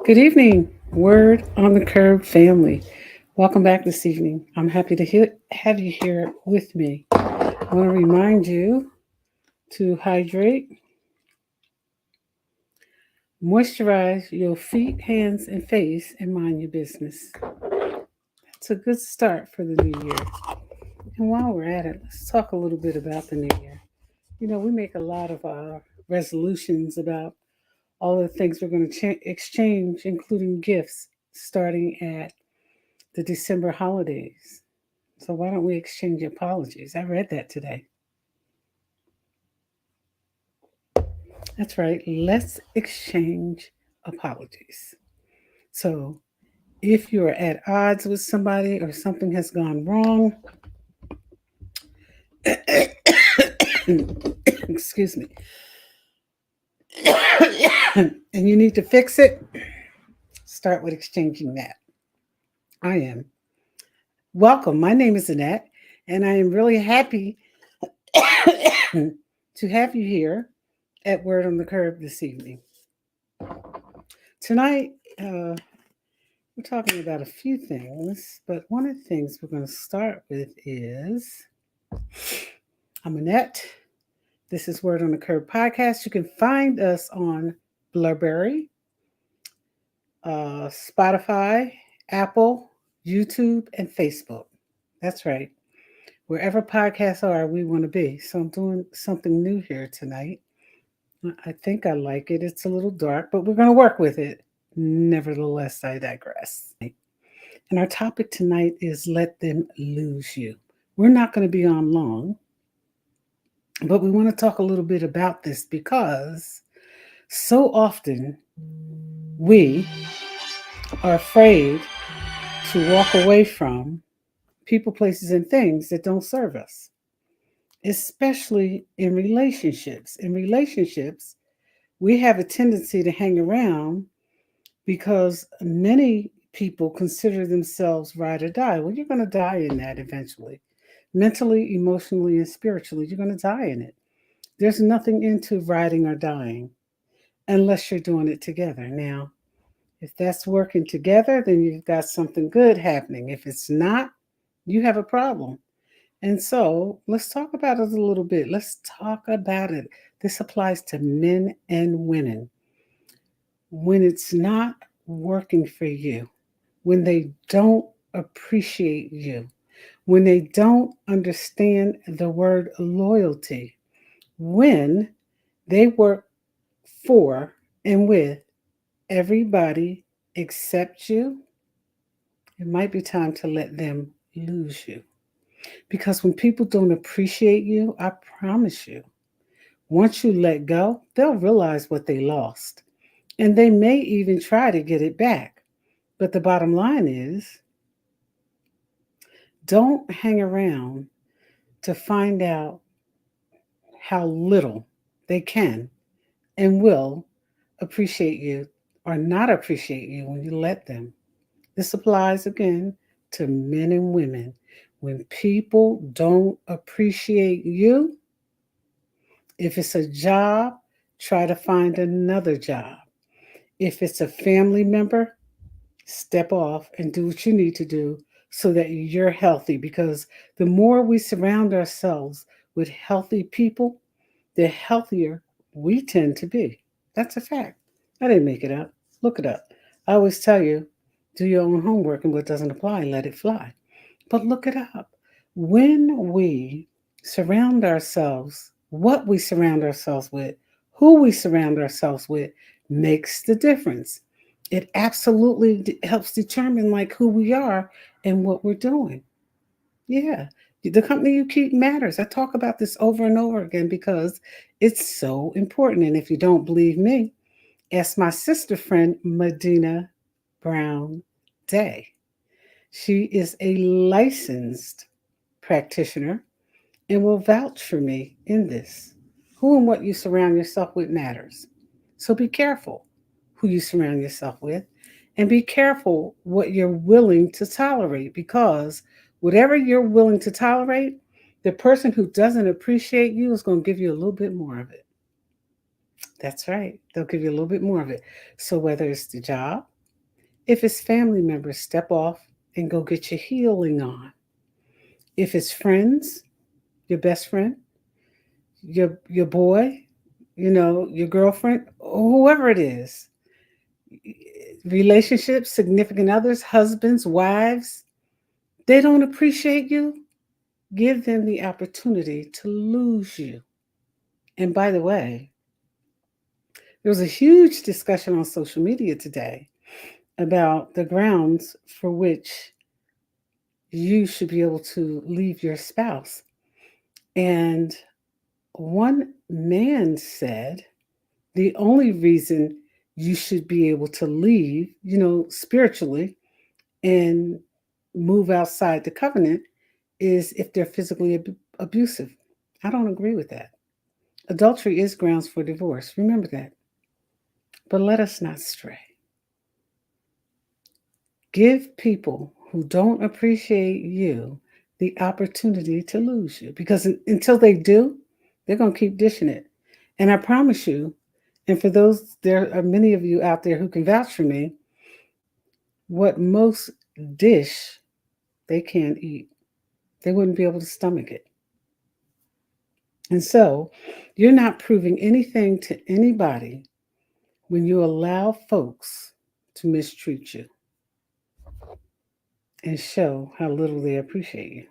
Good evening, Word on the Curb family. Welcome back this evening. I'm happy to have you here with me. I want to remind you to hydrate, moisturize your feet, hands, and face, and mind your business. It's a good start for the new year. And while we're at it, let's talk a little bit about the new year. We make a lot of resolutions about all the things we're going to exchange, including gifts, starting at the December holidays. So why don't we exchange apologies? I read that today. That's right. Let's exchange apologies. So if you're at odds with somebody or something has gone wrong, excuse me, and you need to fix it, start with exchanging that. I am. Welcome. My name is Annette, and I am really happy to have you here at Word on the Curb this evening. Tonight, we're talking about a few things, but one of the things we're going to start with is I'm Annette. This is Word on the Curb podcast. You can find us on Blurberry, Spotify, Apple, YouTube, and Facebook. That's right. Wherever podcasts are, we want to be. So I'm doing something new here tonight. I think I like it. It's a little dark, but we're going to work with it. Nevertheless, I digress. And our topic tonight is let them lose you. We're not going to be on long, but we want to talk a little bit about this because so often we are afraid to walk away from people, places, and things that don't serve us, especially in relationships. In relationships, we have a tendency to hang around because many people consider themselves ride or die. Well, you're going to die in that eventually. Mentally, emotionally, and spiritually, you're going to die in it. There's nothing into riding or dying unless you're doing it together. Now, if that's working together, then you've got something good happening. If it's not, you have a problem. And so let's talk about it a little bit. Let's talk about it. This applies to men and women. When it's not working for you, when they don't appreciate you, when they don't understand the word loyalty, when they work for and with everybody except you, it might be time to let them lose you. Because when people don't appreciate you, I promise you, once you let go, they'll realize what they lost. And they may even try to get it back. But the bottom line is don't hang around to find out how little they can and will appreciate you or not appreciate you when you let them. This applies again to men and women. When people don't appreciate you, if it's a job, try to find another job. If it's a family member, step off and do what you need to do so that you're healthy. Because the more we surround ourselves with healthy people, the healthier we tend to be. That's a fact. I didn't make it up. Look it up. I always tell you, do your own homework, and what doesn't apply, let it fly. But look it up. When we surround ourselves, what we surround ourselves with, who we surround ourselves with makes the difference. It absolutely helps determine like who we are and what we're doing. Yeah. The company you keep matters. I talk about this over and over again because it's so important. And if you don't believe me, ask my sister friend, Medina Brown Day. She is a licensed practitioner and will vouch for me in this. Who and what you surround yourself with matters. So be careful who you surround yourself with and be careful what you're willing to tolerate because whatever you're willing to tolerate, the person who doesn't appreciate you is going to give you a little bit more of it. That's right. They'll give you a little bit more of it. So whether it's the job, If it's family members, step off and go get your healing on. If it's friends, your best friend, your boy, your girlfriend, whoever it is, relationships, significant others, husbands, wives, they don't appreciate you, give them the opportunity to lose you. And by the way, there was a huge discussion on social media today about the grounds for which you should be able to leave your spouse. And one man said the only reason you should be able to leave, spiritually, and move outside the covenant is if they're physically abusive. I don't agree with that. Adultery is grounds for divorce. Remember that. But let us not stray. Give people who don't appreciate you the opportunity to lose you, because until they do, they're going to keep dishing it. And I promise you, and for those, there are many of you out there who can vouch for me, what most dish, they can't eat. They wouldn't be able to stomach it. And so you're not proving anything to anybody when you allow folks to mistreat you and show how little they appreciate you.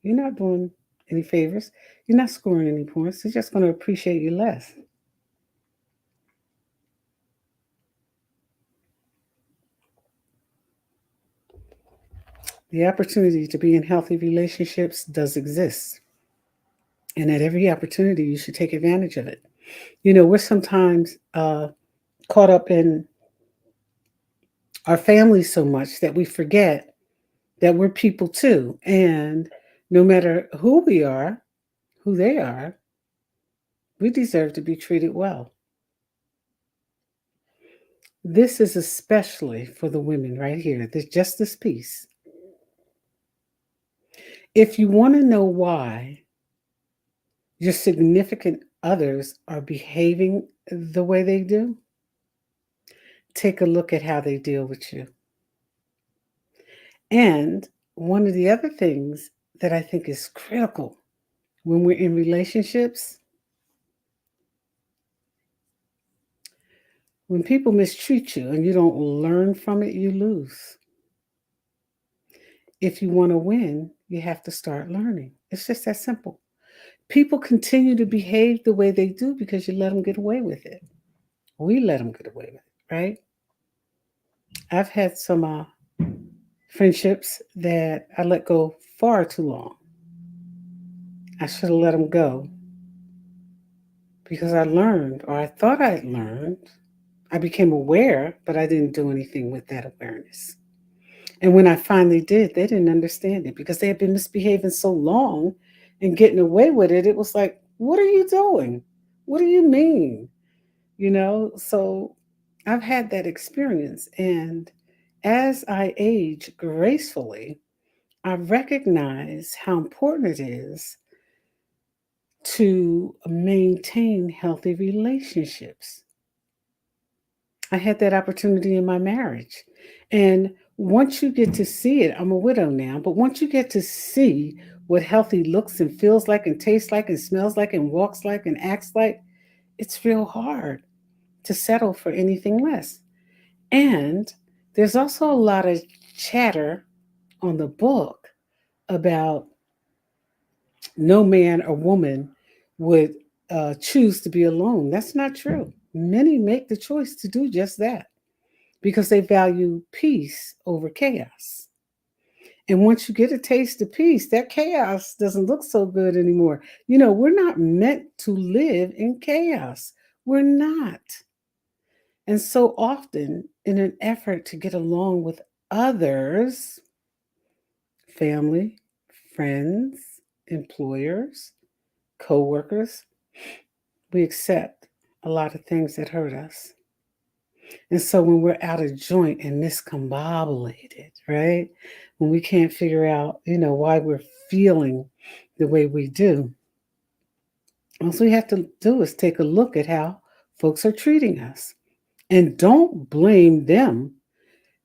You're not doing any favors. You're not scoring any points. They're just going to appreciate you less. The opportunity to be in healthy relationships does exist. And at every opportunity, you should take advantage of it. We're sometimes caught up in our families so much that we forget that we're people too. And no matter who we are, who they are, we deserve to be treated well. This is especially for the women right here. There's just this piece. If you want to know why your significant others are behaving the way they do, take a look at how they deal with you. And one of the other things that I think is critical when we're in relationships, when people mistreat you and you don't learn from it, you lose. If you want to win, you have to start learning. It's just that simple. People continue to behave the way they do because you let them get away with it. We let them get away with it, right? I've had some friendships that I let go far too long. I should have let them go because I learned, or I thought I'd learned. I became aware, but I didn't do anything with that awareness. And when I finally did, they didn't understand it because they had been misbehaving so long and getting away with it. It was like, what are you doing? What do you mean? So I've had that experience. And as I age gracefully, I recognize how important it is to maintain healthy relationships. I had that opportunity in my marriage. And once you get to see it, I'm a widow now, but once you get to see what healthy looks and feels like and tastes like and smells like and walks like and acts like, it's real hard to settle for anything less. And there's also a lot of chatter on the book about no man or woman would choose to be alone. That's not true. Many make the choice to do just that because they value peace over chaos. And once you get a taste of peace, that chaos doesn't look so good anymore. We're not meant to live in chaos. We're not. And so often, in an effort to get along with others, family, friends, employers, co-workers, we accept a lot of things that hurt us. And so when we're out of joint and miscombobulated, right? When we can't figure out, why we're feeling the way we do, all we have to do is take a look at how folks are treating us. And don't blame them.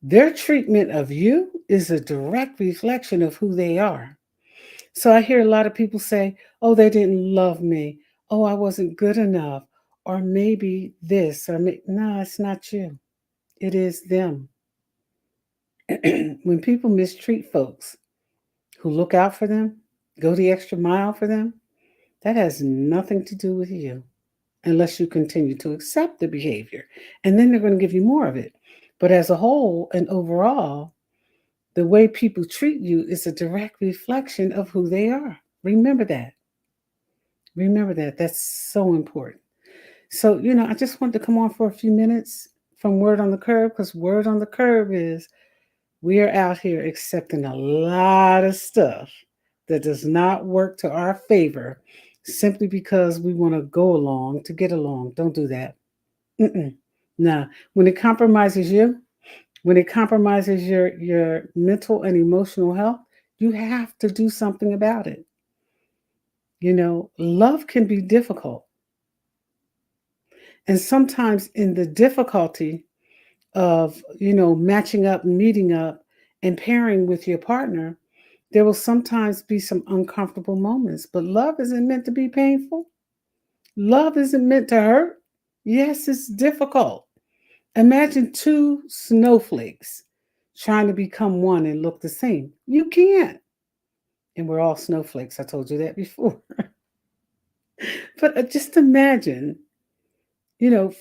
Their treatment of you is a direct reflection of who they are. So I hear a lot of people say, oh, they didn't love me. Oh, I wasn't good enough. Or maybe this, or no, it's not you. It is them. When people mistreat folks who look out for them, go the extra mile for them, that has nothing to do with you unless you continue to accept the behavior. And then they're going to give you more of it. But as a whole and overall, the way people treat you is a direct reflection of who they are. Remember that. Remember that. That's so important. So, I just wanted to come on for a few minutes from Word on the Curb, because Word on the Curb is we are out here accepting a lot of stuff that does not work to our favor simply because we want to go along to get along. Don't do that. Mm-mm. Nah, when it compromises you, when it compromises your mental and emotional health, you have to do something about it. Love can be difficult. And sometimes in the difficulty of, matching up, meeting up, and pairing with your partner, there will sometimes be some uncomfortable moments. But love isn't meant to be painful. Love isn't meant to hurt. Yes, it's difficult. Imagine two snowflakes trying to become one and look the same. You can't. And we're all snowflakes. I told you that before. But just imagine,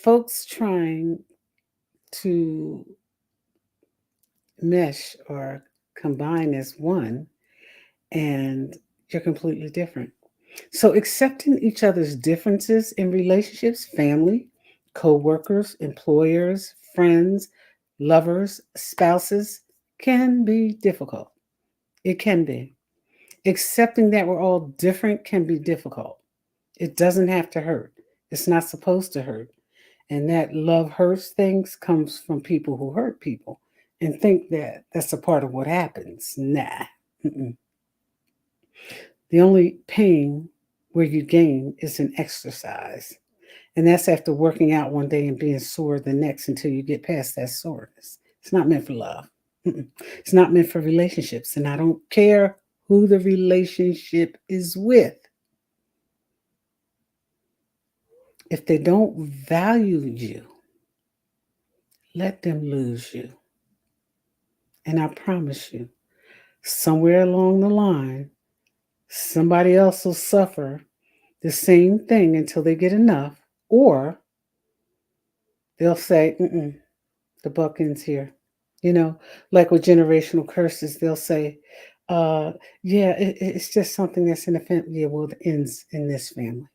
folks trying to mesh or combine as one, and you're completely different. So, accepting each other's differences in relationships, family, co workers, employers, friends, lovers, spouses, can be difficult. It can be. Accepting that we're all different can be difficult. It doesn't have to hurt. It's not supposed to hurt. And that love hurts things comes from people who hurt people and think that that's a part of what happens. Nah. Mm-mm. The only pain where you gain is an exercise. And that's after working out one day and being sore the next until you get past that soreness. It's not meant for love. Mm-mm. It's not meant for relationships. And I don't care who the relationship is with. If they don't value you, let them lose you. And I promise you, somewhere along the line, somebody else will suffer the same thing until they get enough, or they'll say, the buck ends here. Like with generational curses, they'll say, uh, yeah, it's just something that's in the family. Yeah, well, it ends in this family.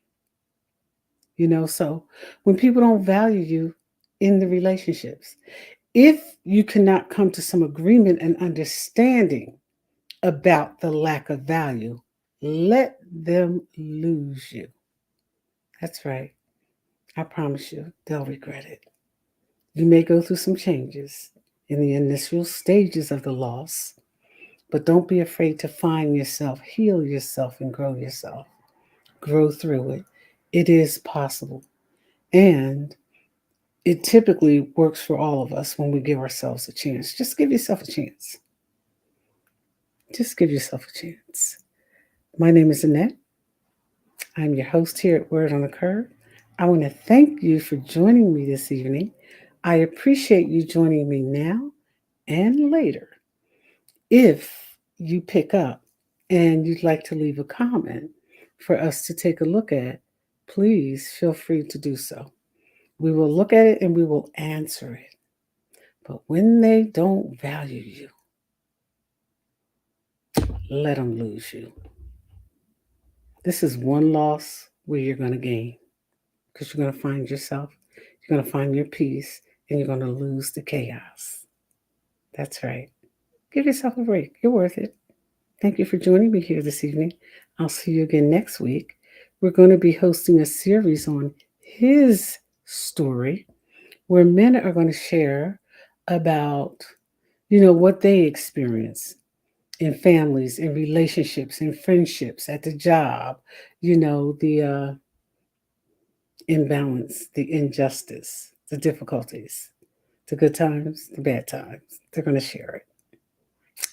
So when people don't value you in the relationships, if you cannot come to some agreement and understanding about the lack of value, let them lose you. That's right. I promise you, they'll regret it. You may go through some changes in the initial stages of the loss, but don't be afraid to find yourself, heal yourself, and grow yourself. Grow through it. It is possible. And it typically works for all of us when we give ourselves a chance. Just give yourself a chance. Just give yourself a chance. My name is Annette. I'm your host here at Word on the Curve. I want to thank you for joining me this evening. I appreciate you joining me now and later. If you pick up and you'd like to leave a comment for us to take a look at, please feel free to do so. We will look at it and we will answer it. But when they don't value you, let them lose you. This is one loss where you're going to gain, because you're going to find yourself, you're going to find your peace, and you're going to lose the chaos. That's right. Give yourself a break. You're worth it. Thank you for joining me here this evening. I'll see you again next week. We're going to be hosting a series on his story, where men are going to share about, what they experience in families, in relationships, in friendships, at the job, the imbalance, the injustice, the difficulties, the good times, the bad times. They're going to share it.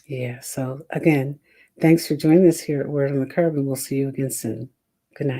Yeah. So, again, thanks for joining us here at Word on the Curb, and we'll see you again soon. Good night.